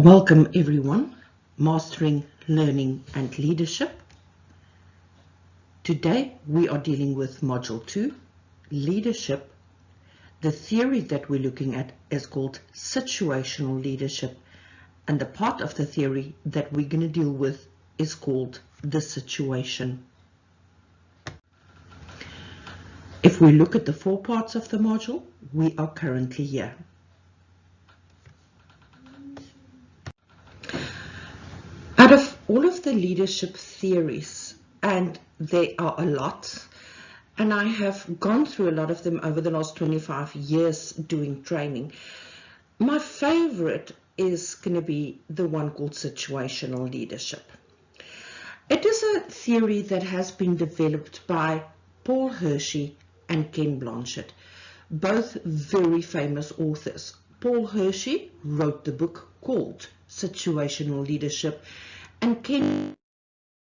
Welcome everyone, Mastering Learning and Leadership. Today we are dealing with Module 2, Leadership. The theory that we're looking at is called Situational Leadership, and the part of the theory that we're going to deal with is called the situation. If we look at the 4 parts of the module, we are currently here. Out of all of the leadership theories, and there are a lot, and I have gone through a lot of them over the last 25 years doing training, my favorite is going to be the one called situational leadership. It is a theory that has been developed by Paul Hershey and Ken Blanchard, both very famous authors. Paul Hershey wrote the book called Situational Leadership, and Ken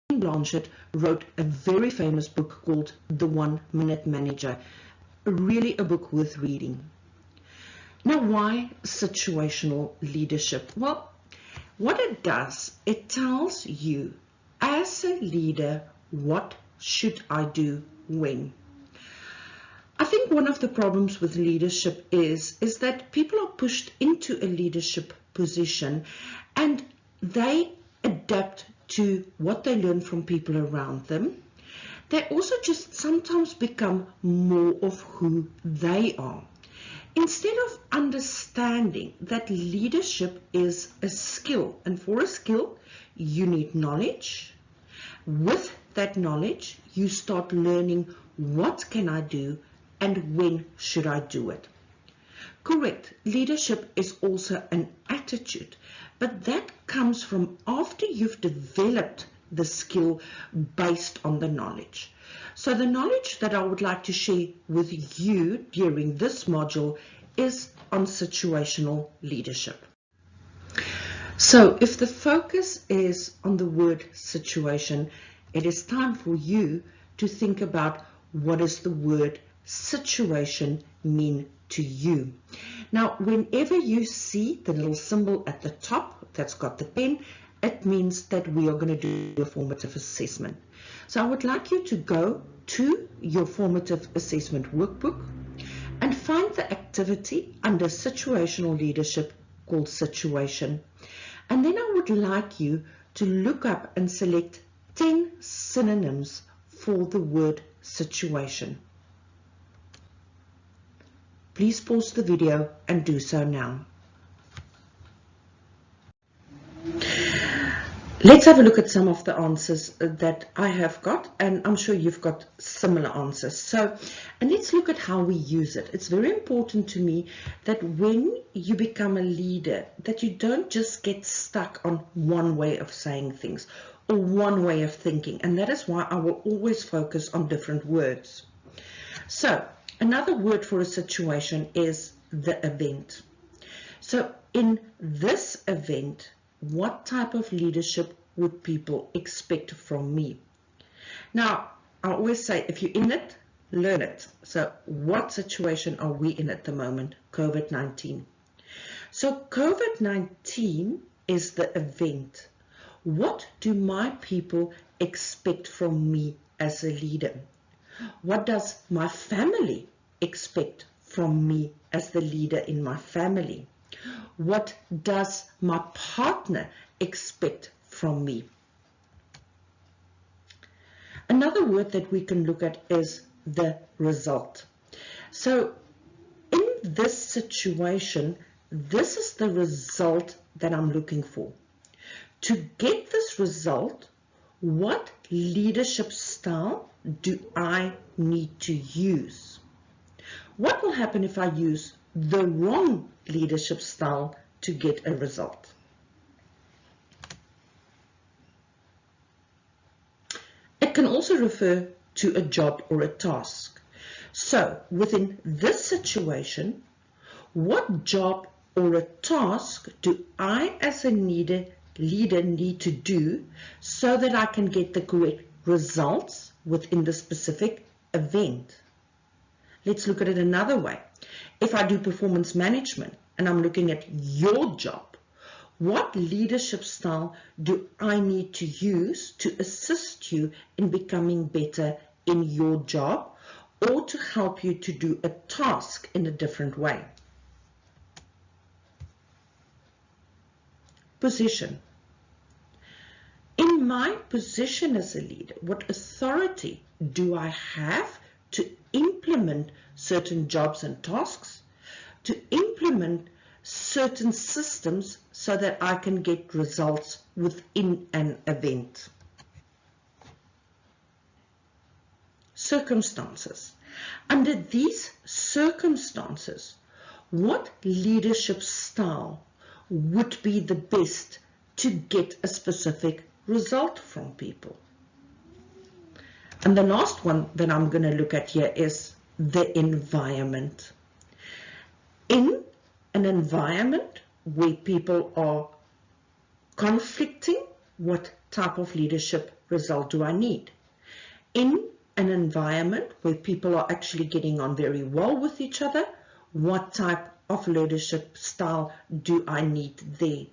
Blanchard wrote a very famous book called The 1 Minute Manager, really a book worth reading. Now, why situational leadership? Well, what it does, it tells you as a leader, what should I do when? I think one of the problems with leadership is that people are pushed into a leadership position and they adapt to what they learn from people around them. They also just sometimes become more of who they are, instead of understanding that leadership is a skill, and for a skill you need knowledge. With that knowledge you start learning what can I do and when should I do it. Correct, leadership is also an attitude, but that comes from after you've developed the skill based on the knowledge. So the knowledge that I would like to share with you during this module is on situational leadership. So if the focus is on the word situation, it is time for you to think about what does the word situation mean to you. Now, whenever you see the little symbol at the top that's got the pen, it means that we are going to do a formative assessment. So I would like you to go to your formative assessment workbook and find the activity under situational leadership called situation. And then I would like you to look up and select 10 synonyms for the word situation. Please pause the video and do so now. Let's have a look at some of the answers that I have got, and I'm sure you've got similar answers. And let's look at how we use it. It's very important to me that when you become a leader, that you don't just get stuck on one way of saying things or one way of thinking, and that is why I will always focus on different words. So another word for a situation is the event. So in this event, what type of leadership would people expect from me? Now, I always say, if you're in it, learn it. So what situation are we in at the moment? COVID-19. So COVID-19 is the event. What do my people expect from me as a leader? What does my family expect from me as the leader in my family? What does my partner expect from me? Another word that we can look at is the result. So in this situation, this is the result that I'm looking for. To get this result, what leadership style do I need to use? What will happen if I use the wrong leadership style to get a result? It can also refer to a job or a task. So within this situation, what job or a task do I as a leader need to do so that I can get the correct results within the specific event? Let's look at it another way. If I do performance management and I'm looking at your job, What leadership style do I need to use to assist you in becoming better in your job or to help you to do a task in a different way? Position. In my position as a leader, what authority do I have to implement certain jobs and tasks, to implement certain systems so that I can get results within an event? Circumstances. Under these circumstances, what leadership style would be the best to get a specific result from people? And the last one that I'm going to look at here is the environment. In an environment where people are conflicting, what type of leadership result do I need? In an environment where people are actually getting on very well with each other, what type of leadership style do I need there?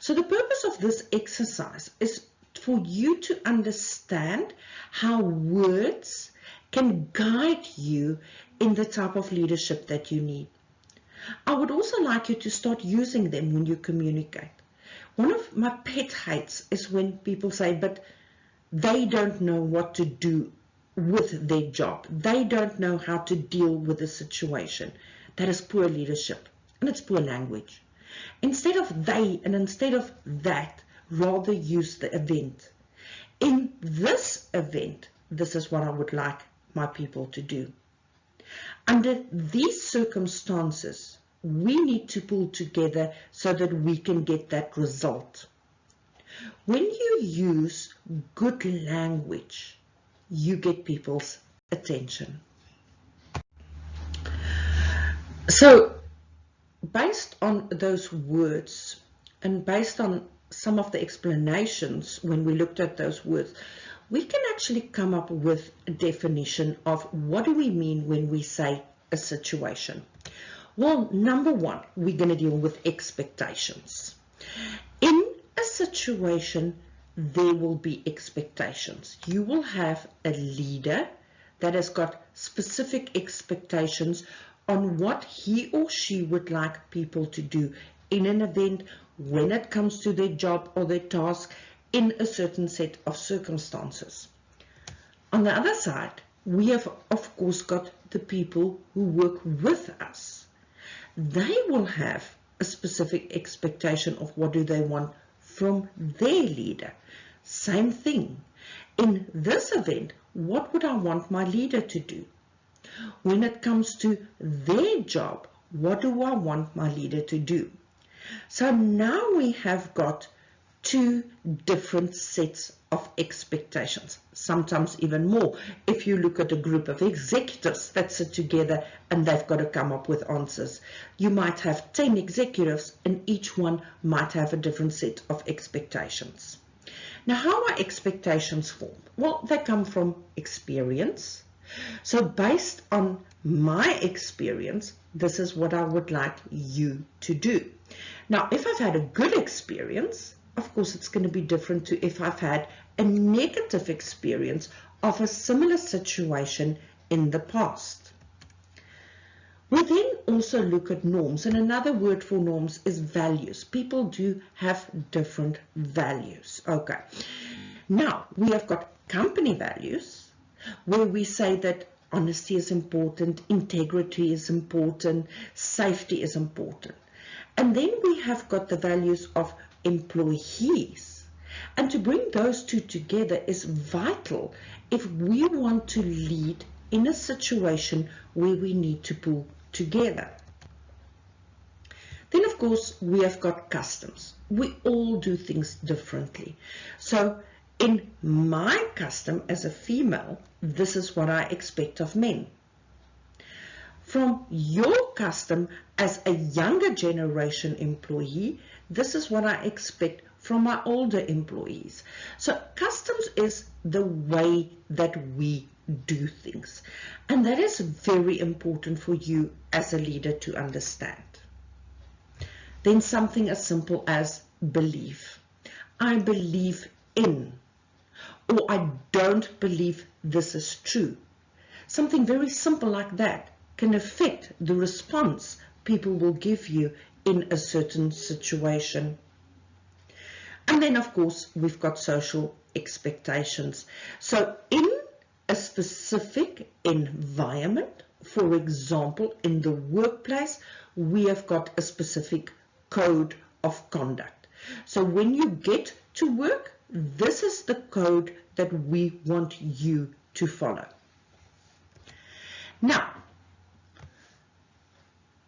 So the purpose of this exercise is for you to understand how words can guide you in the type of leadership that you need. I would also like you to start using them when you communicate. One of my pet hates is when people say, but they don't know what to do with their job. They don't know how to deal with the situation. That is poor leadership, and it's poor language. Instead of they and instead of that, rather use the event. In this event, this is what I would like my people to do. Under these circumstances, we need to pull together so that we can get that result. When you use good language, you get people's attention. So, based on those words and based on some of the explanations when we looked at those words, we can actually come up with a definition of what do we mean when we say a situation. Well, number one, we're going to deal with expectations. In a situation, there will be expectations. You will have a leader that has got specific expectations on what he or she would like people to do in an event, when it comes to their job or their task, in a certain set of circumstances. On the other side, we have, of course, got the people who work with us. They will have a specific expectation of what do they want from their leader. Same thing. In this event, what would I want my leader to do? When it comes to their job, what do I want my leader to do? So now we have got two different sets of expectations, sometimes even more. If you look at a group of executives that sit together and they've got to come up with answers, you might have 10 executives and each one might have a different set of expectations. Now, how are expectations formed? Well, they come from experience. So based on my experience, this is what I would like you to do. Now, if I've had a good experience, of course, it's going to be different to if I've had a negative experience of a similar situation in the past. We then also look at norms, and another word for norms is values. People do have different values. Okay. Now, we have got company values, where we say that honesty is important, integrity is important, safety is important. And then we have got the values of employees. And to bring those two together is vital if we want to lead in a situation where we need to pull together. Then, of course, we have got customs. We all do things differently. So in my custom as a female, this is what I expect of men. From your custom as a younger generation employee, this is what I expect from my older employees. So customs is the way that we do things. And that is very important for you as a leader to understand. then something as simple as believe. I believe in, or I don't believe this is true. Something very simple like that can affect the response people will give you in a certain situation. And then, of course, we've got social expectations. So in a specific environment, for example, in the workplace, we have got a specific code of conduct. So when you get to work, this is the code that we want you to follow. Now,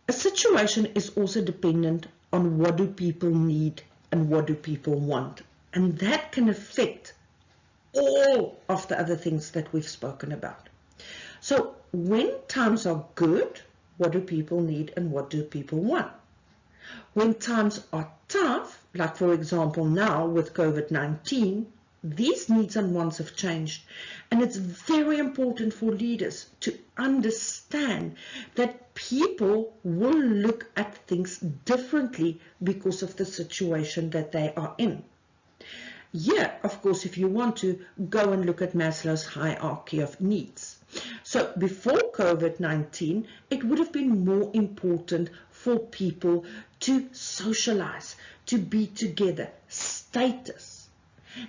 a situation is also dependent on what do people need and what do people want. And that can affect all of the other things that we've spoken about. So when times are good, what do people need and what do people want? When times are tough, like for example now with COVID-19, these needs and wants have changed. And it's very important for leaders to understand that people will look at things differently because of the situation that they are in. Yeah, of course, if you want to go and look at Maslow's hierarchy of needs. So before COVID-19, it would have been more important for people to socialize, to be together, status.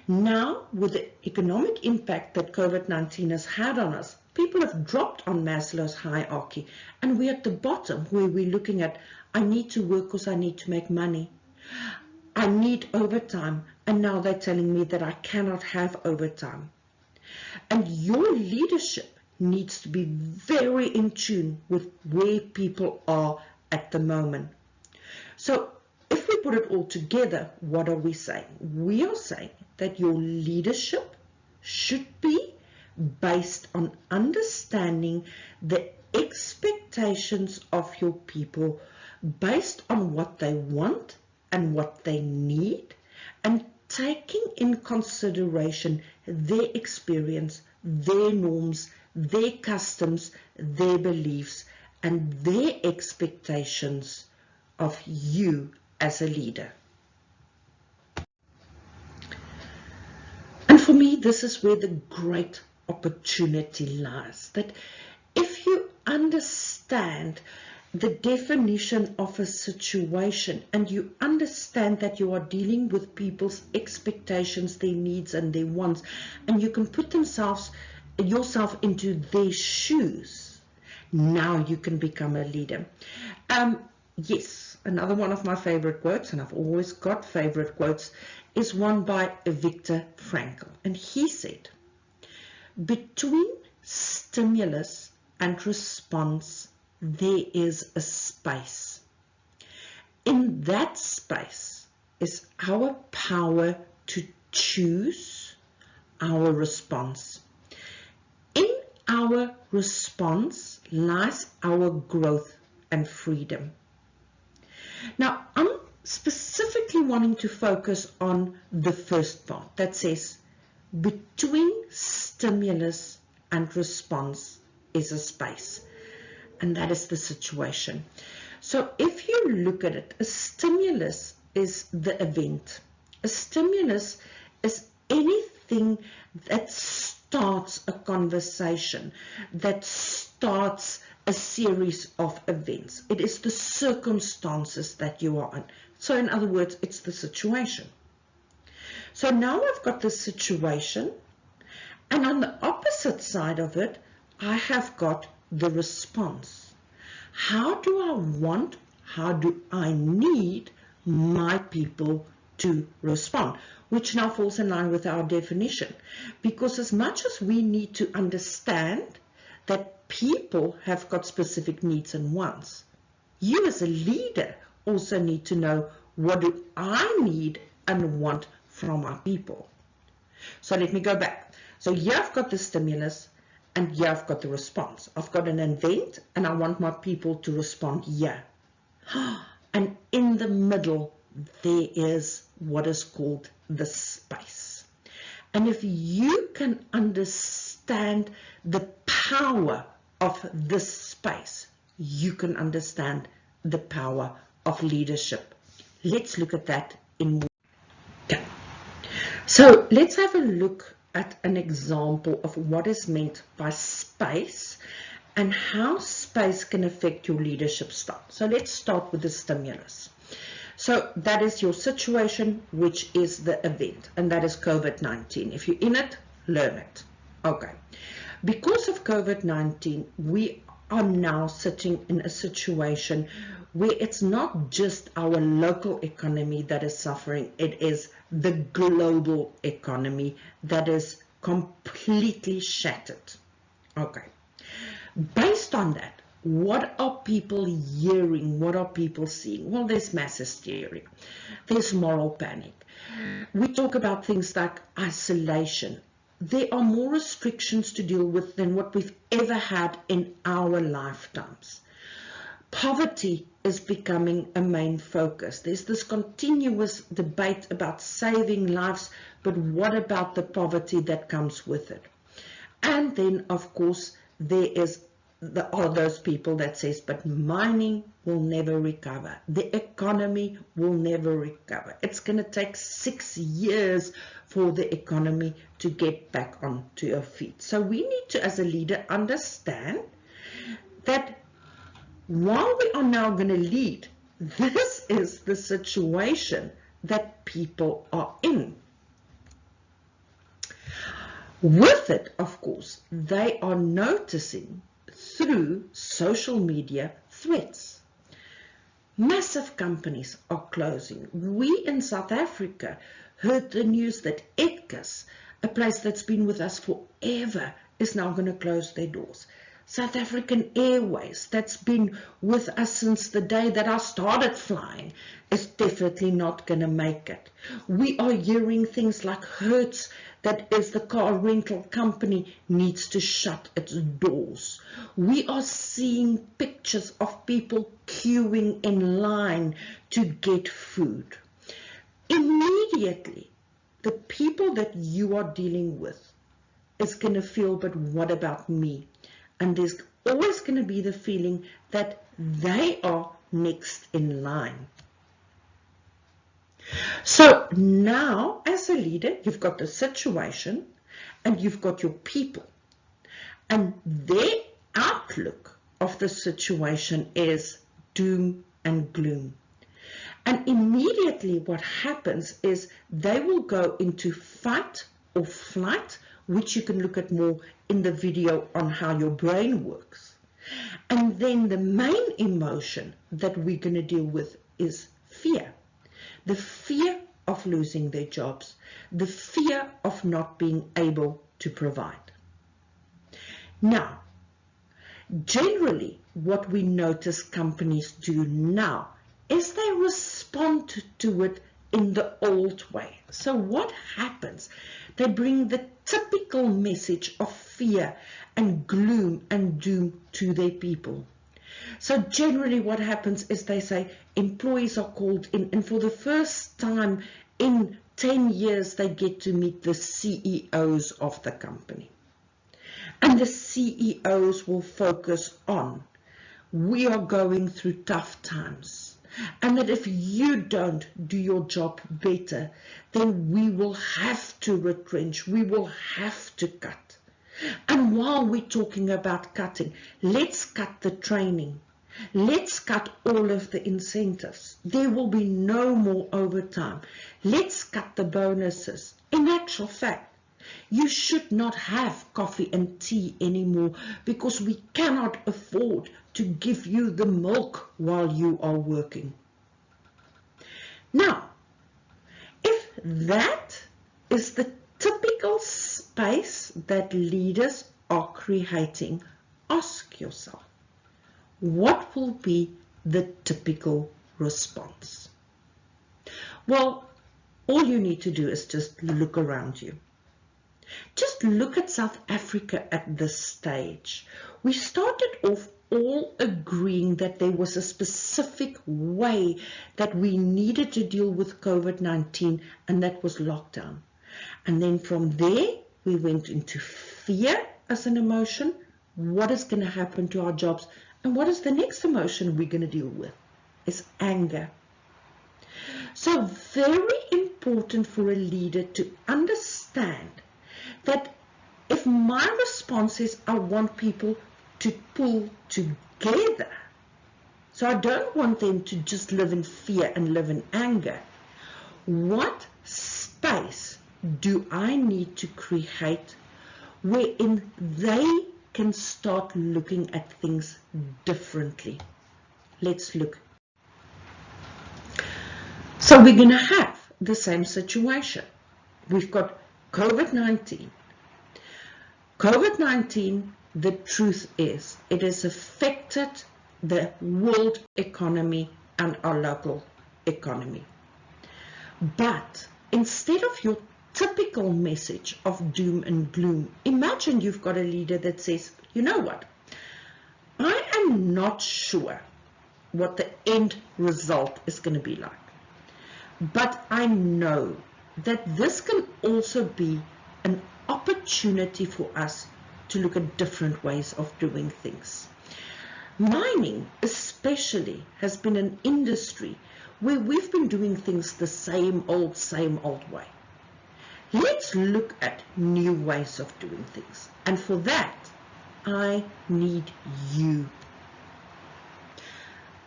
Now, with the economic impact that COVID-19 has had on us, people have dropped on Maslow's hierarchy, and we're at the bottom where we're looking at, I need to work because I need to make money. I need overtime, and now they're telling me that I cannot have overtime. And your leadership needs to be very in tune with where people are at the moment. So if we put it all together, what are we saying? We are saying that your leadership should be based on understanding the expectations of your people based on what they want and what they need, and taking in consideration their experience, their norms, their customs, their beliefs, and their expectations of you as a leader. And for me, this is where the great opportunity lies, that if you understand the definition of a situation and you understand that you are dealing with people's expectations, their needs and their wants, and you can put yourself into their shoes, now you can become a leader. Yes, another one of my favorite quotes, and I've always got favorite quotes, is one by Viktor Frankl. And he said, between stimulus and response, there is a space. In that space is our power to choose our response. In our response lies our growth and freedom. Now, I'm specifically wanting to focus on the first part that says, between stimulus and response is a space. And that is the situation. So if you look at it, a stimulus is the event. A stimulus is anything that starts a conversation, that starts a series of events. It is the circumstances that you are in. So in other words, it's the situation. So now I've got the situation, and on the opposite side of it, I have got the response. How do I want, how do I need my people to respond? Which now falls in line with our definition. Because as much as we need to understand that people have got specific needs and wants, you as a leader also need to know, what do I need and want from our people? So let me go back. So here I've got the stimulus, and here I've got the response. I've got an event, and I want my people to respond here. And in the middle, there is what is called the space. And if you can understand the power of this space, you can understand the power of leadership Let's look at that in more. Okay. So let's have a look at an example of what is meant by space and how space can affect your leadership style. So let's start with the stimulus. So that is your situation, which is the event, and that is COVID-19. If you're in it, learn it. Okay. Because of COVID-19, we are now sitting in a situation where it's not just our local economy that is suffering, it is the global economy that is completely shattered. Okay. Based on that, what are people hearing? What are people seeing? Well, there's mass hysteria. There's moral panic. We talk about things like isolation. There are more restrictions to deal with than what we've ever had in our lifetimes. Poverty is becoming a main focus. There's this continuous debate about saving lives, but what about the poverty that comes with it? And then, of course, there are those people that says, but mining will never recover. The economy will never recover. It's going to take 6 years for the economy to get back onto your feet. So we need to, as a leader, understand that while we are now going to lead, this is the situation that people are in. With it, of course, they are noticing through social media threats. Massive companies are closing. We in South Africa heard the news that Edgar's, a place that's been with us forever, is now going to close their doors. South African Airways, that's been with us since the day that I started flying, is definitely not going to make it. We are hearing things like Hertz, that is the car rental company, needs to shut its doors. We are seeing pictures of people queuing in line to get food. Immediately, the people that you are dealing with is going to feel, but what about me? And there's always going to be the feeling that they are next in line. So now, as a leader, you've got the situation and you've got your people. And their outlook of the situation is doom and gloom. And immediately what happens is they will go into fight or flight, which you can look at more in the video on how your brain works. And then the main emotion that we're going to deal with is fear. The fear of losing their jobs, the fear of not being able to provide. Now, generally what we notice companies do now is they respond to it in the old way. So what happens? They bring the typical message of fear and gloom and doom to their people. So generally what happens is they say employees are called in, and for the first time in 10 years they get to meet the CEOs of the company. And the CEOs will focus on, we are going through tough times, and that if you don't do your job better, then we will have to retrench, we will have to cut. And while we're talking about cutting, let's cut the training. Let's cut all of the incentives. There will be no more overtime. Let's cut the bonuses. In actual fact, you should not have coffee and tea anymore because we cannot afford to give you the milk while you are working. Now, if that is the typical space that leaders are creating, ask yourself, what will be the typical response? Well, all you need to do is just look around you. Just look at South Africa at this stage. We started off all agreeing that there was a specific way that we needed to deal with COVID-19, and that was lockdown. And then from there, we went into fear as an emotion. What is going to happen to our jobs? And what is the next emotion we're going to deal with? Is anger. So very important for a leader to understand that if my response is I want people to pull together, so I don't want them to just live in fear and live in anger, what space do I need to create wherein they can start looking at things differently? Let's look. So we're going to have the same situation. We've got COVID-19. COVID-19, the truth is, it has affected the world economy and our local economy. But instead of your typical message of doom and gloom, imagine you've got a leader that says, you know what, I am not sure what the end result is going to be like. But I know that this can also be an opportunity for us to look at different ways of doing things. Mining especially has been an industry where we've been doing things the same old way. Let's look at new ways of doing things. And for that, I need you.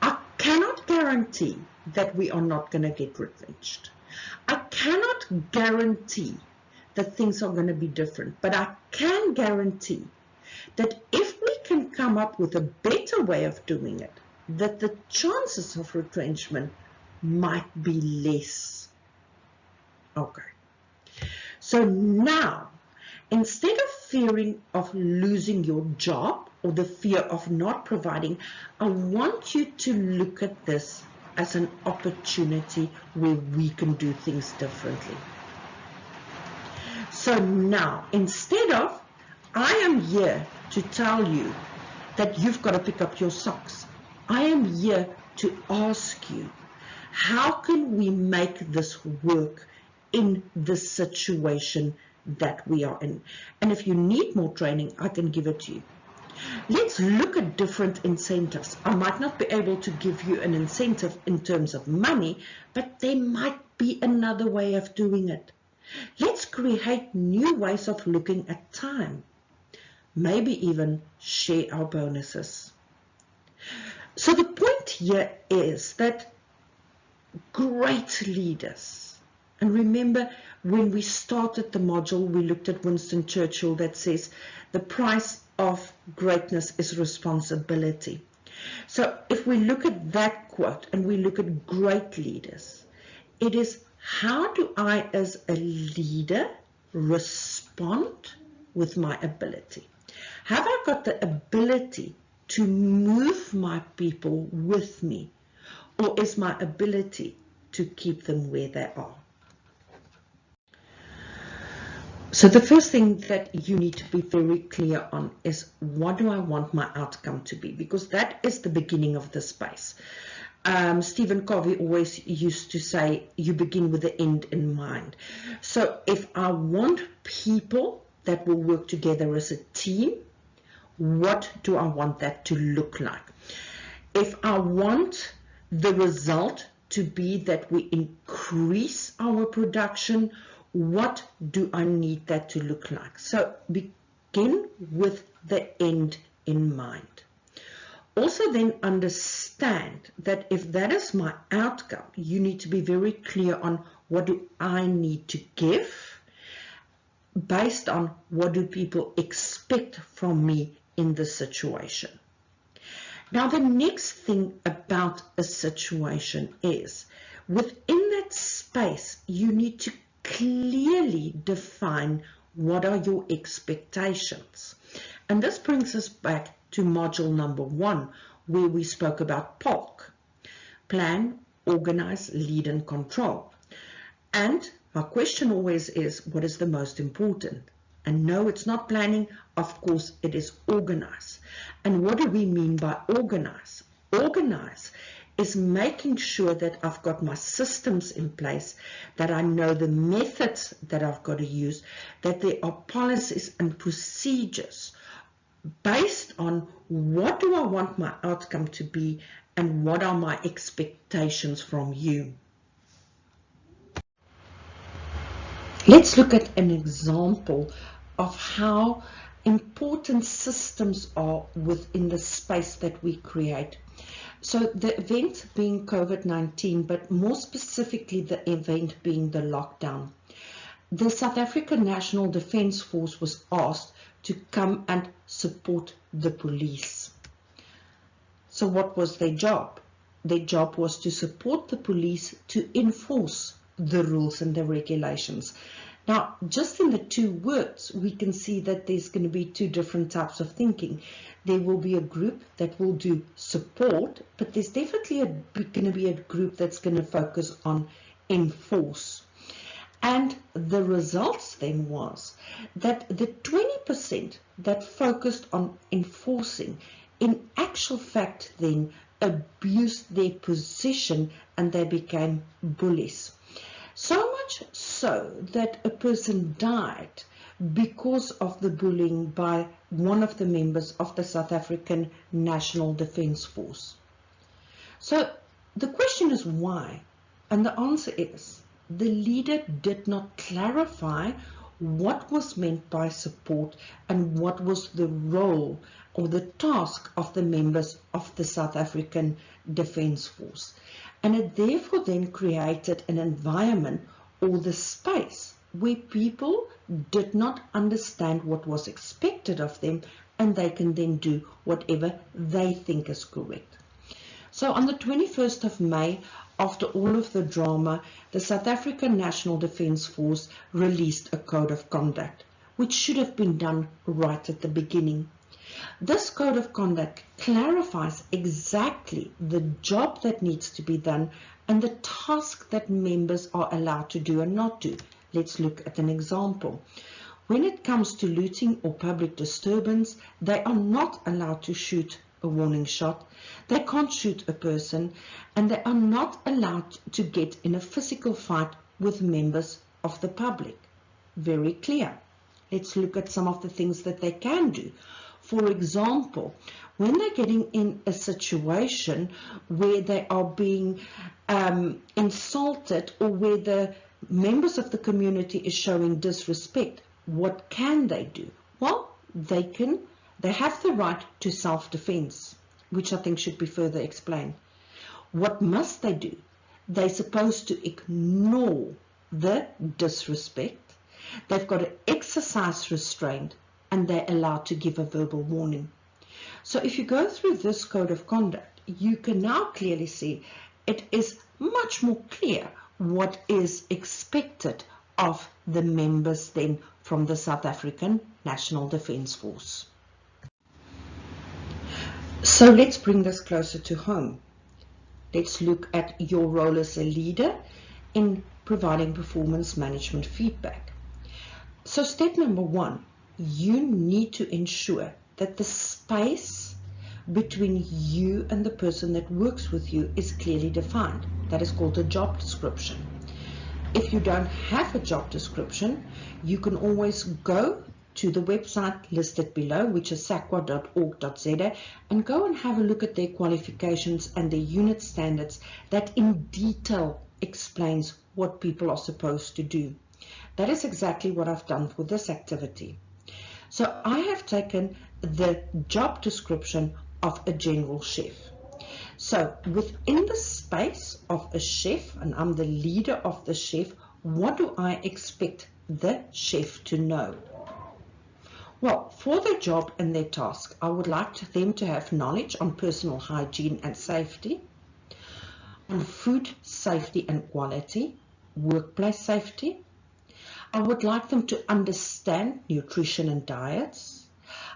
I cannot guarantee that we are not going to get retrenched. I cannot guarantee that things are going to be different, but I can guarantee that if we can come up with a better way of doing it, that the chances of retrenchment might be less. Okay. So now, instead of fearing of losing your job or the fear of not providing, I want you to look at this as an opportunity where we can do things differently. So now, instead of, I am here to tell you that you've got to pick up your socks, I am here to ask you, how can we make this work in the situation that we are in? And if you need more training, I can give it to you. Let's look at different incentives. I might not be able to give you an incentive in terms of money, but there might be another way of doing it. Let's create new ways of looking at time. Maybe even share our bonuses. So the point here is that great leaders, and remember when we started the module, we looked at Winston Churchill that says the price of greatness is responsibility. So if we look at that quote and we look at great leaders, it is how do I as a leader respond with my ability? Have I got the ability to move my people with me, or is my ability to keep them where they are? So the first thing that you need to be very clear on is, what do I want my outcome to be? Because that is the beginning of the space. Stephen Covey always used to say, you begin with the end in mind. So if I want people that will work together as a team, what do I want that to look like? If I want the result to be that we increase our production, what do I need that to look like? So begin with the end in mind. Also then understand that if that is my outcome, you need to be very clear on what do I need to give based on what do people expect from me in the situation. Now the next thing about a situation is, within that space, you need to clearly define what are your expectations. And this brings us back to module number 1, where we spoke about POLC: plan, organize, lead, and control. And my question always is, what is the most important? And no, it's not planning. Of course, it is organize. And what do we mean by organize? Organize is making sure that I've got my systems in place, that I know the methods that I've got to use, that there are policies and procedures based on what do I want my outcome to be and what are my expectations from you. Let's look at an example of how important systems are within the space that we create. So the event being COVID-19, but more specifically the event being the lockdown. The South African National Defence Force was asked to come and support the police. So what was their job? Their job was to support the police to enforce the rules and the regulations. Now, just in the two words, we can see that there's going to be two different types of thinking. There will be a group that will do support, but there's definitely going to be a group that's going to focus on enforce. And the results then was that the 20% that focused on enforcing, in actual fact then abused their position and they became bullies. So much so that a person died because of the bullying by one of the members of the South African National Defence Force. So the question is why? And the answer is the leader did not clarify what was meant by support and what was the role or the task of the members of the South African Defence Force. And it therefore then created an environment or the space where people did not understand what was expected of them, and they can then do whatever they think is correct. So on the 21st of May, after all of the drama, the South African National Defence Force released a code of conduct, which should have been done right at the beginning. This code of conduct clarifies exactly the job that needs to be done and the task that members are allowed to do and not do. Let's look at an example. When it comes to looting or public disturbance, they are not allowed to shoot a warning shot. They can't shoot a person, and they are not allowed to get in a physical fight with members of the public. Very clear. Let's look at some of the things that they can do. For example, when they're getting in a situation where they are being insulted or where the members of the community is showing disrespect, what can they do? Well, they have the right to self-defense, which I think should be further explained. What must they do? They're supposed to ignore the disrespect. They've got to exercise restraint, and they're allowed to give a verbal warning. So if you go through this code of conduct, you can now clearly see it is much more clear what is expected of the members then from the South African National Defence Force. So let's bring this closer to home. Let's look at your role as a leader in providing performance management feedback. So step number one, you need to ensure that the space between you and the person that works with you is clearly defined. That is called a job description. If you don't have a job description, you can always go to the website listed below, which is sacwa.org.za, and go and have a look at their qualifications and their unit standards that in detail explains what people are supposed to do. That is exactly what I've done for this activity. So I have taken the job description of a general chef. So within the space of a chef, and I'm the leader of the chef, what do I expect the chef to know? Well, for their job and their task, I would like them to have knowledge on personal hygiene and safety, on food safety and quality, workplace safety. I would like them to understand nutrition and diets.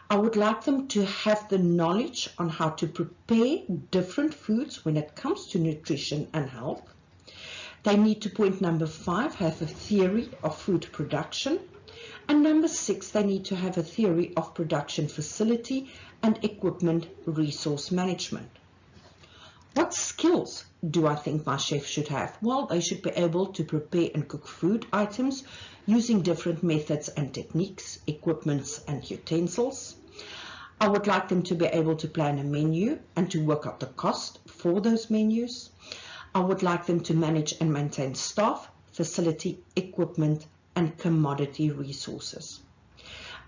I would like them to have the knowledge on how to prepare different foods when it comes to nutrition and health. They need to, point number 5, have a theory of food production. And number 6, they need to have a theory of production facility and equipment resource management. What skills do I think my chef should have? Well, they should be able to prepare and cook food items using different methods and techniques, equipments and utensils. I would like them to be able to plan a menu and to work out the cost for those menus. I would like them to manage and maintain staff, facility, equipment and commodity resources.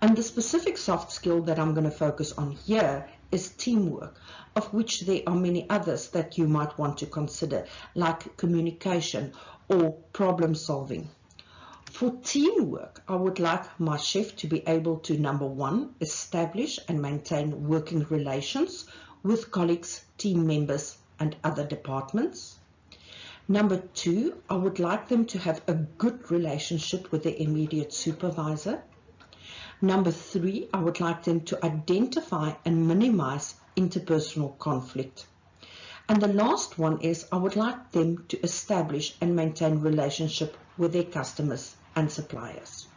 And the specific soft skill that I'm going to focus on here is teamwork, of which there are many others that you might want to consider, like communication or problem solving. For teamwork, I would like my chef to be able to, number one, establish and maintain working relations with colleagues, team members, and other departments. Number two, I would like them to have a good relationship with their immediate supervisor. Number three, I would like them to identify and minimize interpersonal conflict. And the last one is I would like them to establish and maintain relationship with their customers and suppliers.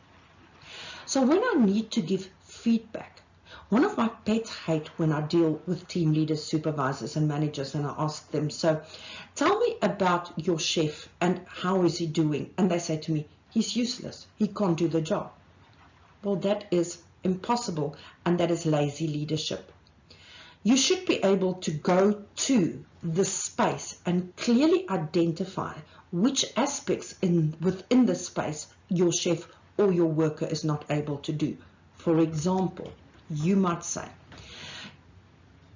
So when I need to give feedback, one of my pet hate when I deal with team leaders, supervisors, and managers, and I ask them, so tell me about your chef and how is he doing? And they say to me, he's useless. He can't do the job. Well, that is impossible, and that is lazy leadership. You should be able to go to the space and clearly identify which aspects within the space your chef or your worker is not able to do. For example, you might say,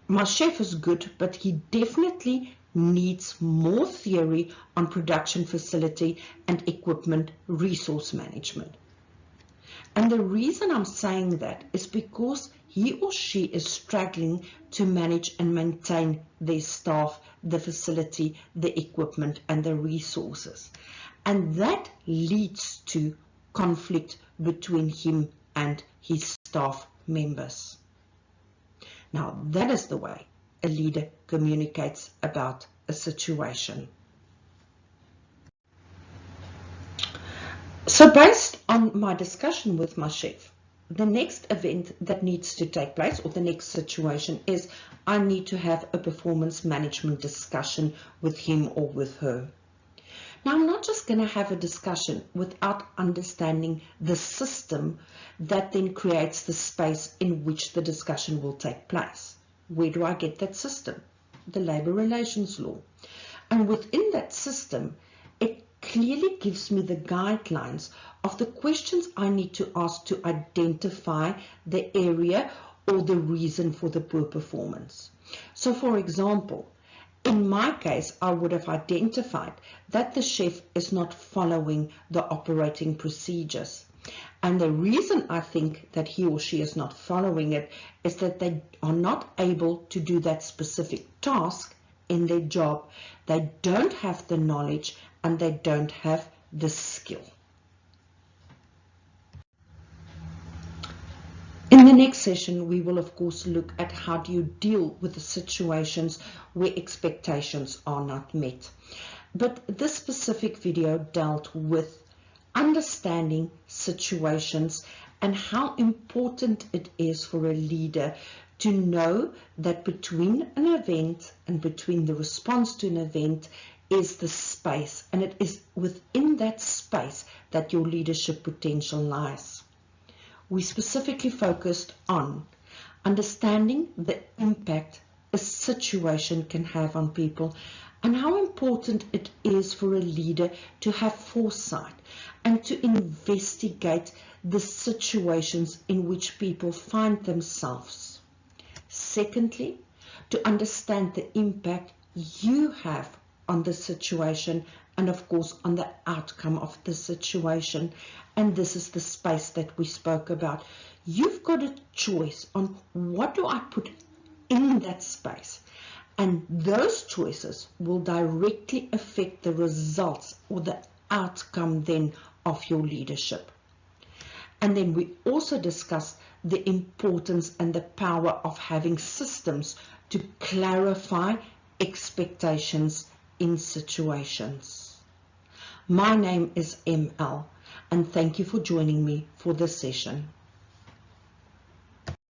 my chef is good, but he definitely needs more theory on production facility and equipment resource management. And the reason I'm saying that is because he or she is struggling to manage and maintain their staff, the facility, the equipment, and the resources. And that leads to conflict between him and his staff members. Now, that is the way a leader communicates about a situation. So based on my discussion with my chef, the next event that needs to take place, or the next situation, is I need to have a performance management discussion with him or with her. Now, I'm not just going to have a discussion without understanding the system that then creates the space in which the discussion will take place. Where do I get that system? The labor relations law. And within that system, it clearly gives me the guidelines of the questions I need to ask to identify the area or the reason for the poor performance. So, for example, in my case, I would have identified that the chef is not following the operating procedures. And the reason I think that he or she is not following it is that they are not able to do that specific task in their job. They don't have the knowledge and they don't have the skill. In the next session, we will of course look at how do you deal with the situations where expectations are not met. But this specific video dealt with understanding situations and how important it is for a leader to know that between an event and between the response to an event is the space, and it is within that space that your leadership potential lies. We specifically focused on understanding the impact a situation can have on people and how important it is for a leader to have foresight and to investigate the situations in which people find themselves. Secondly, to understand the impact you have on the situation and of course on the outcome of the situation. And this is the space that we spoke about. You've got a choice on what do I put in that space, and those choices will directly affect the results or the outcome then of your leadership. And then we also discussed the importance and the power of having systems to clarify expectations in situations. My name is ML, and thank you for joining me for this session.